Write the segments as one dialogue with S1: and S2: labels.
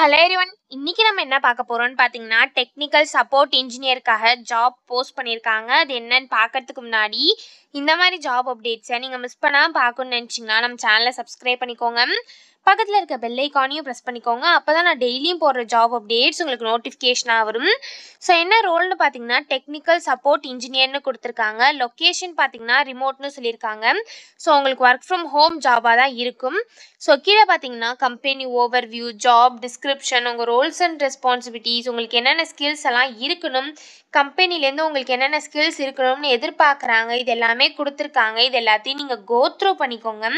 S1: Hello everyone. இன்னைக்கு நம்ம என்ன பார்க்க போறோம்னு பார்த்தீங்கன்னா, டெக்னிக்கல் சப்போர்ட் இன்ஜினியருக்காக ஜாப் போஸ்ட் பண்ணியிருக்காங்க. அது என்னன்னு பார்க்கறதுக்கு முன்னாடி இந்த மாதிரி ஜாப் அப்டேட்ஸை நீங்கள் மிஸ் பண்ணாமல் பார்க்கணும்னு நினச்சிங்கன்னா நம்ம சேனலை சப்ஸ்கிரைப் பண்ணிக்கோங்க. பக்கத்தில் இருக்க பெல் ஐக்கானையும் ப்ரெஸ் பண்ணிக்கோங்க. அப்போ தான் நான் டெய்லியும் போடுற ஜாப் அப்டேட்ஸ் உங்களுக்கு நோட்டிஃபிகேஷனாக வரும். ஸோ என்ன ரோல்னு பார்த்தீங்கன்னா, டெக்னிக்கல் சப்போர்ட் இன்ஜினியர்னு கொடுத்துருக்காங்க. லொக்கேஷன் பார்த்தீங்கன்னா ரிமோட்னு சொல்லியிருக்காங்க. ஸோ உங்களுக்கு ஒர்க் ஃப்ரம் ஹோம் ஜாபாக தான் இருக்கும். ஸோ கீழே பார்த்தீங்கன்னா கம்பெனி ஓவர்வியூ, ஜாப் டிஸ்கிரிப்ஷன், உங்கள் ரோல்ஸ் அண்ட் ரெஸ்பான்சிபிலிட்டிஸ், உங்களுக்கு என்னென்ன ஸ்கில்ஸ் எல்லாம் இருக்கணும், கம்பெனிலேருந்து உங்களுக்கு என்னென்ன ஸ்கில்ஸ் இருக்கணும்னு எதிர்பார்க்குறாங்க, இது எல்லாமே கொடுத்துருக்காங்க. இது எல்லாத்தையும் நீங்கள் கோ த்ரூ பண்ணிக்கோங்க.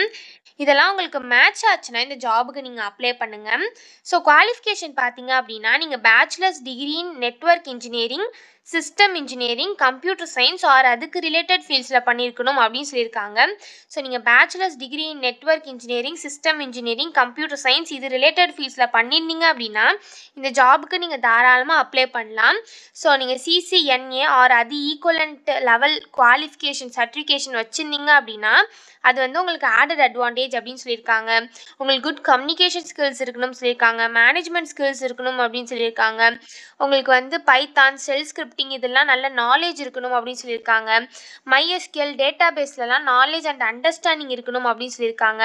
S1: இதெல்லாம் உங்களுக்கு மேட்ச் ஆச்சுன்னா இந்த ஜாபுக்கு நீங்கள் அப்ளை பண்ணுங்கள். ஸோ குவாலிஃபிகேஷன் பார்த்தீங்க அப்படின்னா, நீங்கள் bachelors degree in network engineering, system engineering, computer science or அதுக்கு ரிலேட்டட் ஃபீல்ட்ஸில் பண்ணியிருக்கணும் அப்படின்னு சொல்லியிருக்காங்க. ஸோ நீங்கள் bachelors degree in network engineering, system engineering, computer science இது ரிலேட்டட் ஃபீல்ட்ஸில் பண்ணியிருந்தீங்க அப்படின்னா இந்த ஜாபுக்கு நீங்கள் தாராளமாக அப்ளை பண்ணலாம். ஸோ நீங்கள் சிசிஎன்ஏ ஆர் அது ஈக்குவலண்ட் லெவல் குவாலிஃபிகேஷன் சர்டிஃபிகேஷன் வச்சுருந்தீங்க அப்படின்னா அது வந்து உங்களுக்கு ஆடட் அட்வான்டேஜ் அப்படின்னு சொல்லியிருக்காங்க. உங்களுக்கு குட் கம்யூனிகேஷன் ஸ்கில்ஸ் இருக்கணும்னு சொல்லியிருக்காங்க. மேனேஜ்மெண்ட் ஸ்கில்ஸ் இருக்கணும் அப்படின்னு சொல்லியிருக்காங்க. உங்களுக்கு வந்து பைத்தான், ஷெல் ஸ்கிரிப்டிங் இதெல்லாம் நல்ல நாலேஜ் இருக்கணும் அப்படின்னு சொல்லியிருக்காங்க. MySQL டேட்டா பேஸ்லலாம் நாலேஜ் அண்ட் அண்டர்ஸ்டாண்டிங் இருக்கணும் அப்படின்னு சொல்லியிருக்காங்க.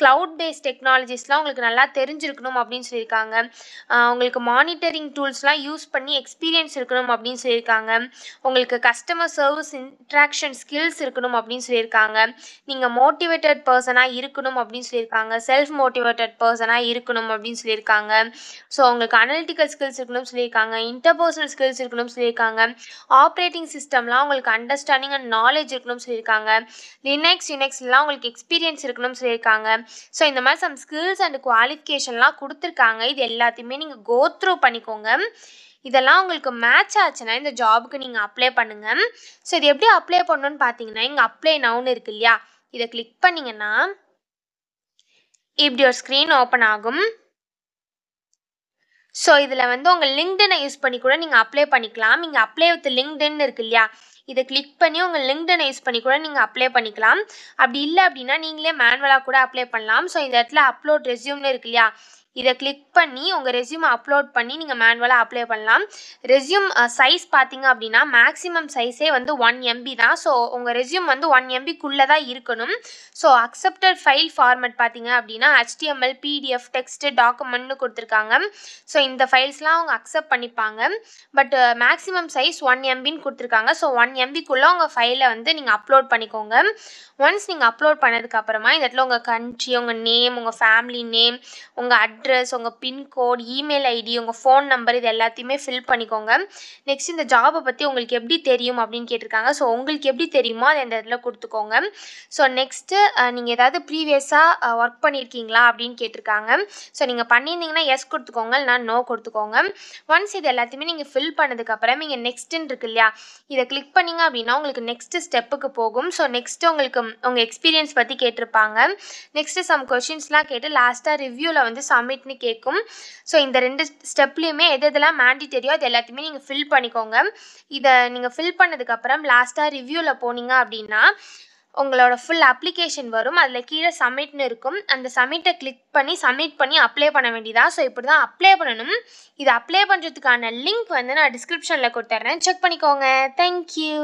S1: க்ளவுட் பேஸ்ட் டெக்னாலஜிஸ்லாம் உங்களுக்கு நல்லா தெரிஞ்சிருக்கணும் அப்படின்னு சொல்லியிருக்காங்க. உங்களுக்கு மானிட்டரிங் டூல்ஸ்லாம் யூஸ் பண்ணி எக்ஸ்பீரியன்ஸ் இருக்கணும் அப்படின்னு சொல்லியிருக்காங்க. உங்களுக்கு கஸ்டமர் சர்வீஸ் இன்ட்ராக்ஷன் ஸ்கில்ஸ் இருக்கணும் அப்படின்னு சொல்லியிருக்காங்க. நீங்கள் மோட்டிவேட்டட் பர்சனாக இருக்கணும் அப்படின்னு சொல்லியிருக்காங்க. செல்ஃப் மோட்டிவேட்டட் பர்சனாக இருக்கணும் அப்படின்னு சொல்லியிருக்காங்க. ஸோ உங்களுக்கு அனலிட்டிக்கல் ஸ்கில்ஸ் இருக்கணும்னு சொல்லியிருக்காங்க. இன்டர்பர்சனல் ஸ்கில்ஸ் இருக்கணும்னு சொல்லியிருக்காங்க. ஆப்ரேட்டிங் சிஸ்டம்லாம் உங்களுக்கு அண்டர்ஸ்டாண்டிங் அண்ட் நாலேஜ் இருக்கணும்னு சொல்லியிருக்காங்க. லினக்ஸ் யுனெக்ஸ்லாம் உங்களுக்கு எக்ஸ்பீரியன்ஸ் இருக்கணும்னு சொல்லியிருக்காங்க. ஸோ இந்த மாதிரி சம் ஸ்கில்ஸ் அண்ட் குவாலிஃபிகேஷன்லாம் கொடுத்துருக்காங்க. இது எல்லாத்தையுமே நீங்கள் கோ த்ரூ பண்ணிக்கோங்க. இதெல்லாம் உங்களுக்கு மேட்ச் ஆச்சுன்னா இந்த ஜாபுக்கு நீங்கள் அப்ளை பண்ணுங்கள். ஸோ இது எப்படி அப்ளை பண்ணணும்னு பார்த்தீங்கன்னா, இங்கே அப்ளை நவுன்னு இருக்கு இல்லையா, இதை கிளிக் பண்ணிங்கன்னா இப்படி ஒரு ஸ்க்ரீன் ஓப்பன் ஆகும். ஸோ இதில் வந்து உங்கள் லிங்க்டினை யூஸ் பண்ணி கூட நீங்கள் அப்ளை பண்ணிக்கலாம். இங்கே அப்ளை வித் லிங்க்டின் இருக்கு இல்லையா, இதை கிளிக் பண்ணி உங்கள் லிங்க்டினை யூஸ் பண்ணி கூட நீங்கள் அப்ளை பண்ணிக்கலாம். அப்படி இல்லை அப்படின்னா நீங்களே மேனுவலாக கூட அப்ளை பண்ணலாம். ஸோ இந்த இடத்துல அப்லோட் ரெஸ்யூம்னு இருக்கு இல்லையா, இதை கிளிக் பண்ணி உங்கள் ரெஸ்யூமை அப்லோட் பண்ணி நீங்கள் மேனுவலாக அப்ளை பண்ணலாம். ரெஸ்யூம் சைஸ் பார்த்தீங்க அப்படின்னா மேக்ஸிமம் சைஸே வந்து 1 MB தான். ஸோ உங்கள் ரெஸ்யூம் வந்து 1 MBக்குள்ளே தான் இருக்கணும். ஸோ அக்செப்டட் ஃபைல் ஃபார்மேட் பார்த்தீங்க அப்படின்னா HTML, PDF, டெக்ஸ்ட்டு, டாக்குமெண்ட்னு கொடுத்துருக்காங்க. ஸோ இந்த ஃபைல்ஸ்லாம் அவங்க அக்செப்ட் பண்ணிப்பாங்க. பட் மேக்ஸிமம் சைஸ் 1 MBன்னு கொடுத்துருக்காங்க. ஸோ 1 MBக்குள்ளே உங்கள் ஃபைலை வந்து நீங்கள் அப்லோட் பண்ணிக்கோங்க. ஒன்ஸ் நீங்கள் அப்லோட் பண்ணதுக்கப்புறமா இந்த இடத்துல உங்கள் கண்ட்ரி, உங்கள் நேம், உங்கள் ஃபேமிலி நேம், உங்கள் அட்ரஸ், உங்கள் பின்கோட், இமெயில் ஐடி, உங்கள் ஃபோன் நம்பர் இது எல்லாத்தையுமே ஃபில் பண்ணிக்கோங்க. நெக்ஸ்ட் இந்த ஜாபை பற்றி உங்களுக்கு எப்படி தெரியும் அப்படின்னு கேட்டிருக்காங்க. ஸோ உங்களுக்கு எப்படி தெரியுமோ அதை இந்த இடத்துல கொடுத்துக்கோங்க. ஸோ நெக்ஸ்ட்டு நீங்கள் ஏதாவது ப்ரீவியஸாக ஒர்க் பண்ணியிருக்கீங்களா அப்படின்னு கேட்டிருக்காங்க. ஸோ நீங்கள் பண்ணியிருந்தீங்கன்னா எஸ் கொடுத்துக்கோங்க, இல்லைனா நோ கொடுத்துக்கோங்க. ஒன்ஸ் இது எல்லாத்தையுமே நீங்கள் ஃபில் பண்ணதுக்கப்புறம் நீங்கள் நெக்ஸ்ட்டுன்னு இருக்கு இல்லையா, இதை கிளிக் பண்ணிங்க அப்படின்னா உங்களுக்கு நெக்ஸ்ட்டு ஸ்டெப்புக்கு போகும். ஸோ நெக்ஸ்ட்டு உங்களுக்கு உங்கள் எக்ஸ்பீரியன்ஸ் பற்றி கேட்டிருப்பாங்க. நெக்ஸ்ட்டு சம் கொஷின்ஸ்லாம் கேட்டு லாஸ்ட்டாக ரிவ்யூவில் வந்து சப்மிட்னு கேட்கும். ஸோ இந்த 2 ஸ்டெப்லேயுமே எதெல்லாம் மேண்டிட்டரியோ அது எல்லாத்தையுமே நீங்கள் ஃபில் பண்ணிக்கோங்க. இதை நீங்கள் ஃபில் பண்ணதுக்கப்புறம் லாஸ்ட்டாக ரிவ்யூவில் போனீங்க அப்படின்னா உங்களோட ஃபுல் அப்ளிகேஷன் வரும். அதில் கீழே சப்மிட்னு இருக்கும். அந்த சப்மிட்டை கிளிக் பண்ணி சப்மிட் பண்ணி அப்ளை பண்ண வேண்டியதா. ஸோ இப்படி தான் அப்ளை பண்ணணும். இது அப்ளை பண்ணுறதுக்கான லிங்க் வந்து நான் டிஸ்கிரிப்ஷனில் கொடுத்துட்றேன், செக் பண்ணிக்கோங்க. தேங்க்யூ.